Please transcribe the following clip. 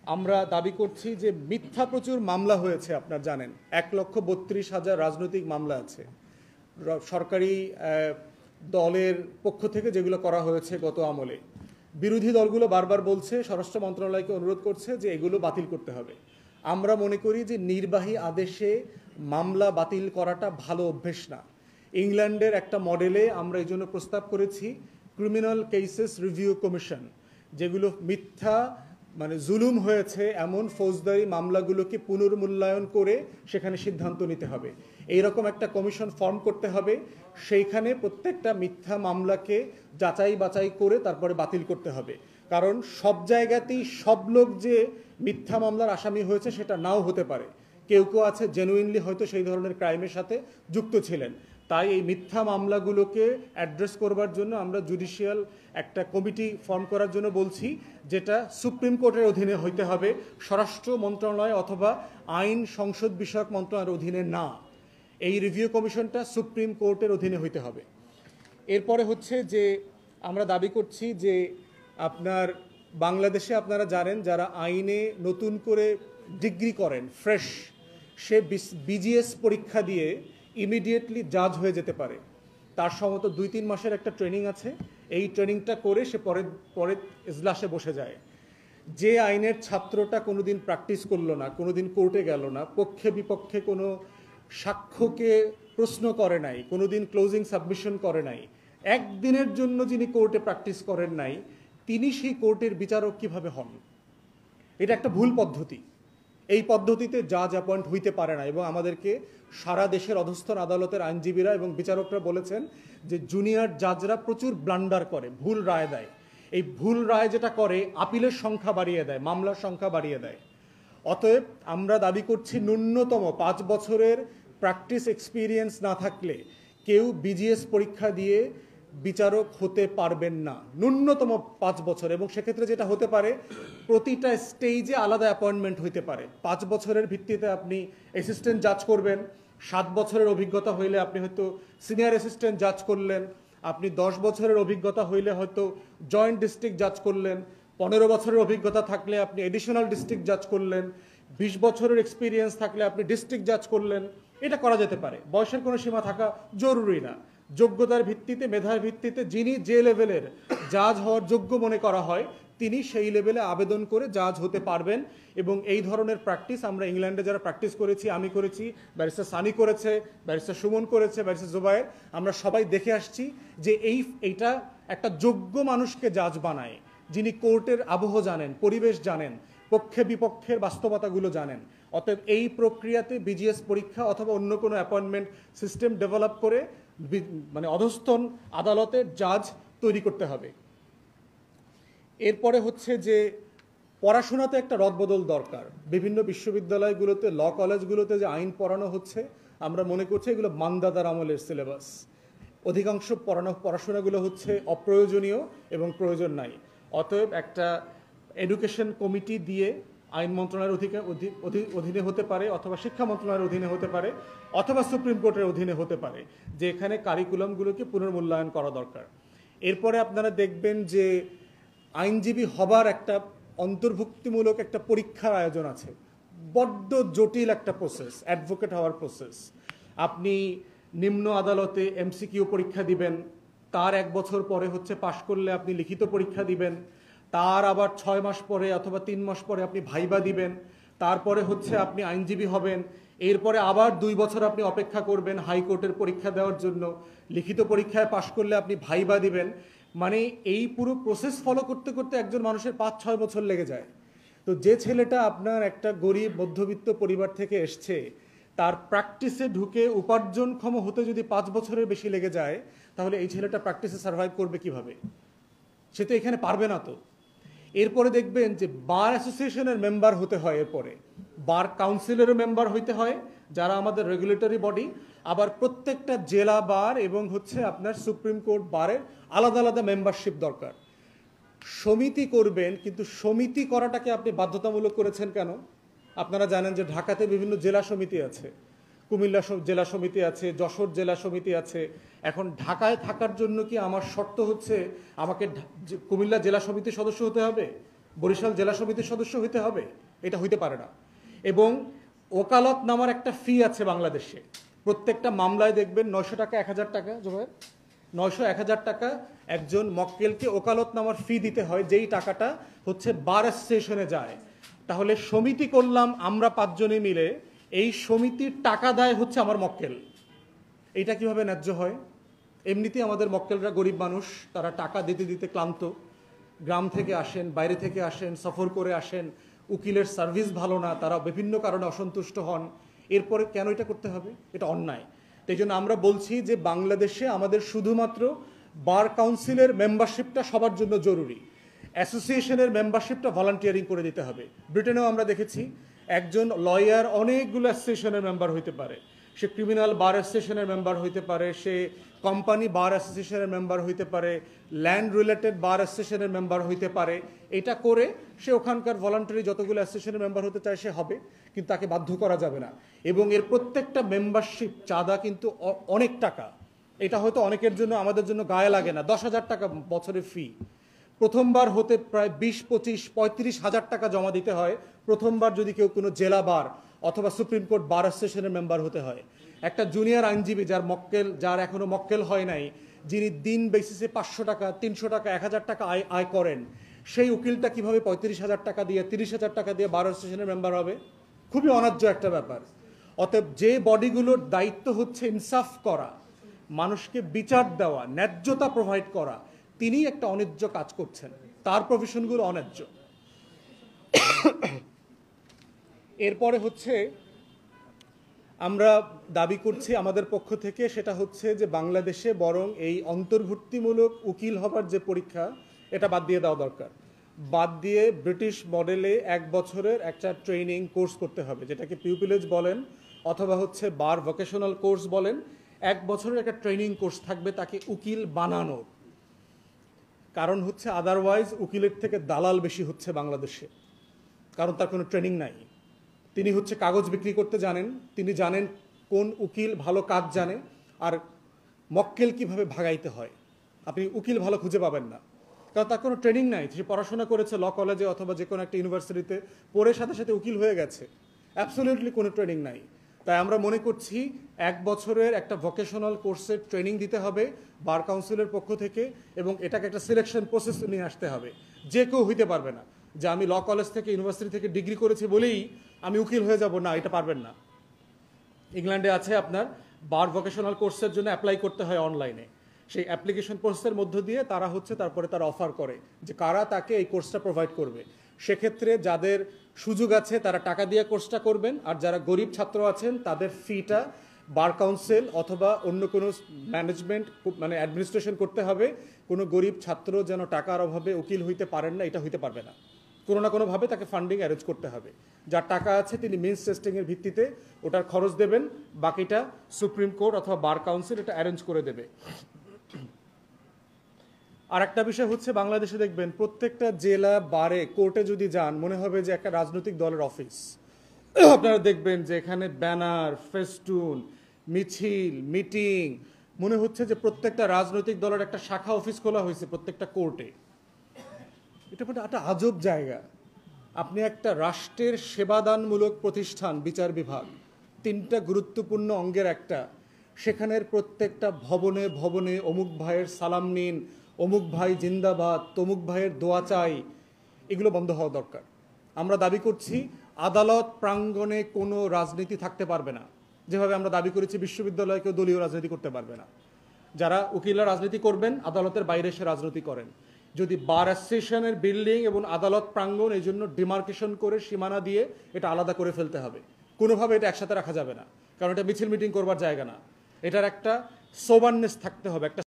আমরা দাবি করছি যে মিথ্যা প্রচুর মামলা হয়েছে, আপনারা জানেন 1,32,000 রাজনৈতিক মামলা আছে সরকারি দলের পক্ষ থেকে যেগুলো করা হয়েছে গত আমলে। বিরোধী দলগুলো বারবার বলছে, স্বরাষ্ট্র মন্ত্রণালয়কে অনুরোধ করছে যে এগুলো বাতিল করতে হবে। আমরা মনে করি যে নির্বাহী আদেশে মামলা বাতিল করাটা ভালো অভ্যেস না। ইংল্যান্ডের একটা মডেলে আমরা এই জন্য প্রস্তাব করেছি ক্রিমিনাল কেসেস রিভিউ কমিশন, যেগুলো মিথ্যা জুলুম হয়েছে এমন ফৌজদারি মামলাগুলোকে পুনর্মূল্যায়ন করে সেখানে সিদ্ধান্ত নিতে হবে। এইরকম একটা কমিশন ফর্ম করতে হবে, সেইখানে প্রত্যেকটা মিথ্যা মামলাকে যাচাই বাছাই করে তারপরে বাতিল করতে হবে। কারণ সব জায়গাতেই সব লোক যে মিথ্যা মামলার আসামি হয়েছে সেটা নাও হতে পারে, কেউ কেউ আছে জেনুইনলি হয়তো সেই ধরনের ক্রাইমের সাথে যুক্ত ছিলেন। তাই এই মিথ্যা মামলাগুলোকে অ্যাড্রেস করবার জন্য আমরা জুডিশিয়াল একটা কমিটি ফর্ম করার জন্য বলছি, যেটা সুপ্রিম কোর্টের অধীনে হইতে হবে, স্বরাষ্ট্র মন্ত্রণালয় অথবা আইন সংসদ বিষয়ক মন্ত্রণালয়ের অধীনে না। এই রিভিউ কমিশনটা সুপ্রিম কোর্টের অধীনে হইতে হবে। এরপরে হচ্ছে যে আমরা দাবি করছি যে আপনার বাংলাদেশে আপনারা জানেন যারা আইনে নতুন করে ডিগ্রি করেন ফ্রেশ, সে বিজিএস পরীক্ষা দিয়ে ইমিডিয়েটলি জাজ হয়ে যেতে পারে। তার সম্ভবত 2-3 মাসের একটা ট্রেনিং আছে, এই ট্রেনিংটা করে সে পরে ইজলাসে বসে যায়। যে আইনের ছাত্রটা কোনোদিন প্র্যাকটিস করলো না, কোনোদিন কোর্টে গেল না, পক্ষে বিপক্ষে কোনো সাক্ষ্যকে প্রশ্ন করে নাই, কোনোদিন ক্লোজিং সাবমিশন করে নাই, একদিনের জন্য যিনি কোর্টে প্র্যাকটিস করেন নাই, তিনি সেই কোর্টের বিচারক কিভাবে হন? এটা একটা ভুল পদ্ধতি। এই পদ্ধতিতে জাজ অ্যাপয়েন্ট হইতে পারে না। এবং আমাদেরকে সারা দেশের অধস্তন আদালতের আইনজীবীরা এবং বিচারকরা বলেছেন যে জুনিয়র জাজরা প্রচুর ব্লান্ডার করে, ভুল রায় দেয়। এই ভুল রায় যেটা করে আপিলের সংখ্যা বাড়িয়ে দেয়, মামলার সংখ্যা বাড়িয়ে দেয়। অতএব আমরা দাবি করছি ন্যূনতম 5 বছরের প্র্যাকটিস এক্সপিরিয়েন্স না থাকলে কেউ বিজিএস পরীক্ষা দিয়ে বিচারক হতে পারবেন না, ন্যূনতম 5 বছর। এবং সেক্ষেত্রে যেটা হতে পারে, প্রতিটা স্টেজে আলাদা অ্যাপয়েন্টমেন্ট হইতে পারে। 5 বছরের ভিত্তিতে আপনি অ্যাসিস্ট্যান্ট জাজ করবেন, 7 বছরের অভিজ্ঞতা হইলে আপনি হয়তো সিনিয়র অ্যাসিস্ট্যান্ট জাজ করলেন, আপনি 10 বছরের অভিজ্ঞতা হইলে হয়তো জয়েন্ট ডিস্ট্রিক্ট জাজ করলেন, 15 বছরের অভিজ্ঞতা থাকলে আপনি এডিশনাল ডিস্ট্রিক্ট জাজ করলেন, 20 বছরের এক্সপিরিয়েন্স থাকলে আপনি ডিস্ট্রিক্ট জাজ করলেন। এটা করা যেতে পারে, বয়সের কোনো সীমা থাকা জরুরি না। যোগ্যতার ভিত্তিতে, মেধার ভিত্তিতে যিনি যে লেভেলের জাজ হওয়ার যোগ্য মনে করা হয় তিনি সেই লেভেলে আবেদন করে জাজ হতে পারবেন। এবং এই ধরনের প্র্যাকটিস আমরা ইংল্যান্ডে যারা প্র্যাকটিস করেছি, আমি করেছি, ব্যারিস্টার সানি করেছে, ব্যারিস্টার সুমন করেছে, ব্যারিস্টার জুবায়ের, আমরা সবাই দেখে আসছি যে এইটা একটা যোগ্য মানুষকে জাজ বানায়, যিনি কোর্টের আবহ জানেন, পরিবেশ জানেন, পক্ষে বিপক্ষের বাস্তবতাগুলো জানেন। অতএব এই প্রক্রিয়াতে বিজিএস পরীক্ষা অথবা অন্য কোনো অ্যাপয়েন্টমেন্ট সিস্টেম ডেভেলপ করে অধস্তন আদালতের জাজ তৈরি করতে হবে। এরপরে হচ্ছে যে পড়াশোনাতে একটা রদবদল দরকার। বিভিন্ন বিশ্ববিদ্যালয়গুলোতে, ল কলেজগুলোতে যে আইন পড়ানো হচ্ছে, আমরা মনে করছি এগুলো মান্দাদার আমলের সিলেবাস। অধিকাংশ পড়াশোনাগুলো হচ্ছে অপ্রয়োজনীয় এবং প্রয়োজন নাই। অতএব একটা এডুকেশন কমিটি দিয়ে আইন মন্ত্রণালয়ের অধীনে হতে পারে, অথবা শিক্ষা মন্ত্রণালয়ের অধীনে হতে পারে, অথবা সুপ্রিম কোর্টের অধীনে হতে পারে, যে এখানে কারিকুলামগুলোকে পুনর্মূল্যায়ন করা দরকার। এরপরে আপনারা দেখবেন যে আইনজীবী হবার একটা অন্তর্ভুক্তিমূলক একটা পরীক্ষার আয়োজন আছে। বড্ড জটিল একটা প্রসেস অ্যাডভোকেট হওয়ার প্রসেস। আপনি নিম্ন আদালতে এমসিকিউ পরীক্ষা দিবেন, তার 1 বছর পরে হচ্ছে পাশ করলে আপনি লিখিত পরীক্ষা দিবেন, তার আবার 6 মাস পরে অথবা 3 মাস পরে আপনি ভাইবা দিবেন, তারপরে হচ্ছে আপনি আইনজীবী হবেন, এরপরে আবার 2 বছর আপনি অপেক্ষা করবেন হাইকোর্টের পরীক্ষা দেওয়ার জন্য, লিখিত পরীক্ষায় পাশ করলে আপনি ভাইবা দিবেন। এই পুরো প্রসেস ফলো করতে করতে একজন মানুষের 5-6 বছর লেগে যায়। তো যে ছেলেটা আপনার একটা গরিব মধ্যবিত্ত পরিবার থেকে এসছে, তার প্র্যাকটিসে ঢুকে উপার্জনক্ষম হতে যদি 5 বছরের বেশি লেগে যায়, তাহলে এই ছেলেটা প্র্যাকটিসে সার্ভাইভ করবে কিভাবে? সে তো এখানে পারবে না। তো এরপরে দেখবেন যে বার অ্যাসোসিয়েশনের মেম্বার হতে হয়, এরপরে বার কাউন্সিলেরও মেম্বার হইতে হয়, যারা আমাদের রেগুলেটরি বডি। আবার প্রত্যেকটা জেলা বার এবং হচ্ছে আপনার সুপ্রিম কোর্ট বারের আলাদা আলাদা মেম্বারশিপ দরকার। সমিতি করবেন, কিন্তু সমিতি করাটাকে আপনি বাধ্যতামূলক করেছেন কেন? আপনারা জানেন যে ঢাকাতে বিভিন্ন জেলা সমিতি আছে, কুমিল্লা জেলা সমিতি আছে, যশোর জেলা সমিতি আছে। এখন ঢাকায় থাকার জন্য কি আমার শর্ত হচ্ছে আমাকে কুমিল্লা জেলা সমিতির সদস্য হতে হবে? বরিশাল জেলা সমিতির সদস্য হইতে হবে? এটা হইতে পারে না। এবং ওকালত নামার একটা ফি আছে বাংলাদেশে, প্রত্যেকটা মামলায় দেখবেন 900 টাকা 1000 টাকা, জোবায়ের 900 1000 টাকা একজন মক্কেলকে ওকালত নামার ফি দিতে হয়, যেই টাকাটা হচ্ছে বার অ্যাসোসিয়েশনে যায়। তাহলে সমিতি করলাম আমরা 5 জনে মিলে, এই সমিতির টাকা দেয় হচ্ছে আমার মক্কেল। এইটা কিভাবে ন্যায্য হয়? এমনিতেই আমাদের মক্কেলরা গরিব মানুষ, তারা টাকা দিতে দিতে ক্লান্ত, গ্রাম থেকে আসেন, বাইরে থেকে আসেন, সফর করে আসেন, উকিলের সার্ভিস ভালো না, তারা বিভিন্ন কারণে অসন্তুষ্ট হন। এরপরে কেন এটা করতে হবে? এটা অন্যায়। তাই জন্য আমরা বলছি যে বাংলাদেশে আমাদের শুধুমাত্র বার কাউন্সিলের মেম্বারশিপটা সবার জন্য জরুরি, অ্যাসোসিয়েশনের মেম্বারশিপটা ভলান্টিয়ারিং করে দিতে হবে। ব্রিটেনেও আমরা দেখেছি একজন লয়ার অনেকগুলো অ্যাসোসিয়েশনের মেম্বার হইতে পারে, সে ক্রিমিনাল বার অ্যাসোসিয়েশনের মেম্বার হইতে পারে, সে কোম্পানি বার অ্যাসোসিয়েশনের মেম্বার হইতে পারে, ল্যান্ড রিলেটেড বার অ্যাসোসিয়েশনের মেম্বার হইতে পারে। এটা করে সে ওখানকার ভলান্টারি যতগুলো অ্যাসোসিয়েশনের মেম্বার হতে চায় সে হবে, কিন্তু তাকে বাধ্য করা যাবে না। এবং এর প্রত্যেকটা মেম্বারশিপ চাঁদা কিন্তু অনেক টাকা। এটা হয়তো অনেকের জন্য, আমাদের জন্য গায়ে লাগে না, 10,000 টাকা বছরের ফি। প্রথমবার হতে প্রায় 20, 25, 35 হাজার টাকা জমা দিতে হয় প্রথমবার, যদি কেউ কোনো জেলা বার অথবা সুপ্রিম কোর্ট বার অ্যাসোসিয়েশনের মেম্বার হতে হয়। একটা জুনিয়র আইনজীবী যার এখনো মক্কেল হয় নাই, যিনি দিন বেসিসে 500 টাকা, 300 টাকা, 1000 টাকা আয় করেন, সেই উকিলটা কিভাবে 35,000 টাকা দিয়ে, 30,000 টাকা দিয়ে বার অ্যাসোসিয়েশনের মেম্বার হবে? খুবই অন্যায্য একটা ব্যাপার। অতএব যে বডিগুলোর দায়িত্ব হচ্ছে ইনসাফ করা, মানুষকে বিচার দেওয়া, ন্যায্যতা প্রোভাইড করা, তিনি একটা অন্যায্য কাজ করছেন, তার প্রভিশনগুলো অন্যায্য। এরপরে হচ্ছে আমরা দাবি করছি আমাদের পক্ষ থেকে, সেটা হচ্ছে যে বাংলাদেশে বরং এই অন্তর্ভুক্তিমূলক উকিল হবার যে পরীক্ষা, এটা বাদ দিয়ে দেওয়া দরকার। বাদ দিয়ে ব্রিটিশ মডেলে 1 বছরের একটা ট্রেনিং কোর্স করতে হবে, যেটাকে পিউপিলেজ বলেন অথবা হচ্ছে বার ভোকেশনাল কোর্স বলেন। 1 বছরের একটা ট্রেনিং কোর্স থাকবে তাকে উকিল বানানোর। কারণ হচ্ছে আদারওয়াইজ উকিলের থেকে দালাল বেশি হচ্ছে বাংলাদেশে, কারণ তার কোনো ট্রেনিং নাই। তিনি হচ্ছে কাগজ বিক্রি করতে জানেন, তিনি জানেন কোন উকিল ভালো কাজ জানে আর মক্কেল কিভাবে ভাগাইতে হয়। আপনি উকিল ভালো খুঁজে পাবেন না, কারণ তার কোনো ট্রেনিং নাই। সে পড়াশোনা করেছে ল কলেজে অথবা যে কোনো একটা ইউনিভার্সিটিতে, পড়ে সাথে সাথে উকিল হয়ে গেছে, অ্যাবসলিউটলি কোনো ট্রেনিং নাই। তাই আমরা মনে করছি 1 বছরের একটা ভোকেশনাল কোর্সের ট্রেনিং দিতে হবে বার কাউন্সিলের পক্ষ থেকে, এবং এটাকে একটা সিলেকশন প্রসেস নিয়ে আসতে হবে। যে কেউ হইতে পারবে না যে আমি ল কলেজ থেকে, ইউনিভার্সিটি থেকে ডিগ্রি করেছি বলেই আমি উকিল হয়ে যাব, না, এটা পারবেন না। ইংল্যান্ডে আছে আপনার বার ভোকেশনাল কোর্সের জন্য অ্যাপ্লাই করতে হয় অনলাইনে, সেই অ্যাপ্লিকেশন প্রসেসের মধ্য দিয়ে তারা হচ্ছে তারপরে তারা অফার করে যে কারা তাকে এই কোর্সটা প্রোভাইড করবে। সেক্ষেত্রে যাদের সুযোগ আছে তারা টাকা দিয়ে কোর্সটা করবেন, আর যারা গরিব ছাত্র আছেন তাদের ফিটা বার কাউন্সিল অথবা অন্য কোনো ম্যানেজমেন্ট মানে অ্যাডমিনিস্ট্রেশন করতে হবে। কোনো গরিব ছাত্র যেন টাকার অভাবে উকিল হইতে পারেন না, এটা হইতে পারবে না। কোনো না কোনোভাবে তাকে ফান্ডিং অ্যারেঞ্জ করতে হবে। যার টাকা আছে তিনি মিনস টেস্টিংয়ের ভিত্তিতে ওটার খরচ দেবেন, বাকিটা সুপ্রিম কোর্ট অথবা বার কাউন্সিল এটা অ্যারেঞ্জ করে দেবে। আর একটা বিষয় হচ্ছে বাংলাদেশে দেখবেন প্রত্যেকটা জেলা বারে কোর্টে যদি যান মনে হবে যে একটা রাজনৈতিক দলের অফিস। আপনারা দেখবেন যে এখানে ব্যানার, ফেস্টুন, মিছিল, মিটিং, মনে হচ্ছে যে প্রত্যেকটা রাজনৈতিক দলের একটা শাখা অফিস খোলা হয়েছে প্রত্যেকটা কোর্টে। এটা একটা আজব জায়গা। আপনি একটা রাষ্ট্রের সেবাদানমূলক প্রতিষ্ঠান, বিচার বিভাগ, 3টা গুরুত্বপূর্ণ অঙ্গের একটা, সেখানের প্রত্যেকটা ভবনে ভবনে অমুক ভাইয়ের সালাম নিন, অমুক ভাই জিন্দাবাদ, তমুক ভাইয়ের দোয়া চাই, এগুলো বন্ধ হওয়া দরকার। আমরা দাবি করছি আদালত প্রাঙ্গণে কোনো রাজনীতি থাকতে পারবে না, যেভাবে আমরা দাবি করেছি বিশ্ববিদ্যালয়ে কেউ দলীয় রাজনীতি করতে পারবে না। যারা উকিলরা রাজনীতি করবেন আদালতের বাইরে এসে রাজনীতি করেন। যদি বার অ্যাসোসিয়েশনের বিল্ডিং এবং আদালত প্রাঙ্গণ এই জন্য ডিমার্কেশন করে সীমানা দিয়ে এটা আলাদা করে ফেলতে হবে, কোনোভাবে এটা একসাথে রাখা যাবে না, কারণ এটা মিছিল মিটিং করবার জায়গা না। এটার একটা সোবারনেস থাকতে হবে, একটা